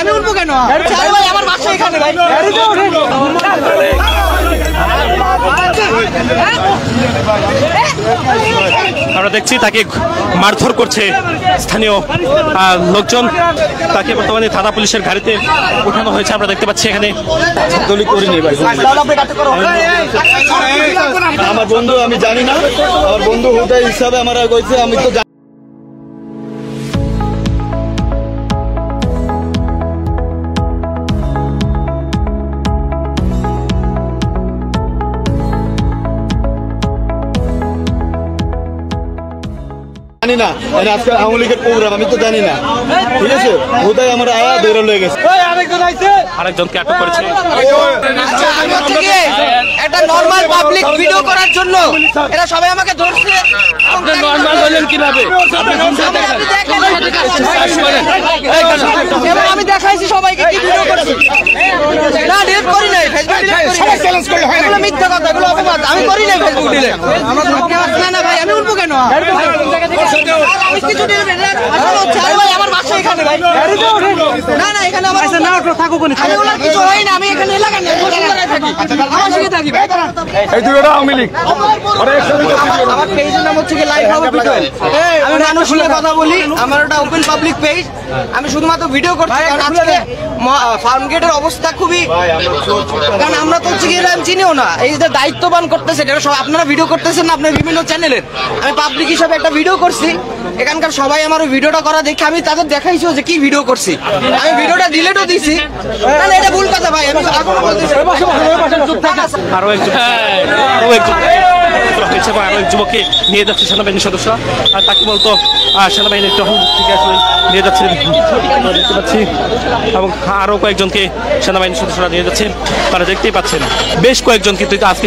আমি উঠবো কেন? ভাই আমার বাসা এখানে ভাই। আমরা দেখছি তাকে মারধর করছে স্থানীয় লোকজন। তাকে বর্তমানে থানা পুলিশের গাড়িতে উঠানো হয়েছে আমরা দেখতে পাচ্ছি এখানে। আমার বন্ধু আমি জানি না, আমার বন্ধু হোটেল হিসাবে আমার কইছে, আমি তো জানি না, আজকে আওয়ামী লীগের প্রোগ্রাম, আমি তো জানি না, ঠিক আছে। হোটেল আমার আয়া দৌড়ে লয়ে গেছে, আরেকজনকে আটক করেছে। একটা নরমাল পাবলিক ভিডিও করার জন্য এরা সবাই আমাকে ধরছে। আপনি নরমাল বলেন কিভাবে? আমি দেখাইছি সবাইকে কি ভিডিও করছি। না ডিলিট করি নাই, ফেসবুক সবাই চ্যালেঞ্জ করলে হয় না, এগুলো মিথ্যা কথা, এগুলো অপবাদ। আমি করি নাই ফেসবুক ডিলিট। না না ভাই আমি উঠবো কেন? আমি কিছু ডিলিট ভাই আমার বাসা এখানে ভাই। না না এখানে আমার না ওঠো থাকো কোন, আমি ওলা কিছু হয় না, আমি এখানে এলাকায় না, থাকি আমার সঙ্গে থাকি। এই দুইটা আওয়ামী লীগ। আমার পেজের নাম হচ্ছে কি লাইভ হাউস বিটুয়েল। আমি মানুষের সাথে কথা বলি, আমার একটা ওপেন পাবলিক পেজ। আমি শুধুমাত্র ভিডিও করছি, কারণ আজকে ফার্ম গেটের অবস্থা খুবই, কারণ আমরা তো হচ্ছে কি আমি চিনিও না, এই যে দায়িত্ববান করতেছে এটা সব আপনারা ভিডিও করতেছেন না আপনার বিভিন্ন চ্যানেলের। আমি পাবলিক হিসাবে একটা ভিডিও করছি, এখানকার সবাই আমার ভিডিওটা করা দেখে আমি তাদের দেখাইছি যে কি ভিডিও করছি। আমি ভিডিওটা ডিলিটও দিছি, তাহলে এটা ভুল কথা ভাই। আমি আরো একজন হয়েছে এবং আরো এক যুবককে নিয়ে যাচ্ছে সেনাবাহিনীর সদস্যরা। আর তাকে বলতো সেনাবাহিনীর টহল থেকে আসলে নিয়ে যাচ্ছে দেখতে পাচ্ছি, এবং আরো কয়েকজনকে সেনাবাহিনীর সদস্যরা নিয়ে যাচ্ছে। তারা দেখতেই পাচ্ছেন বেশ কয়েকজন কিন্তু আজকে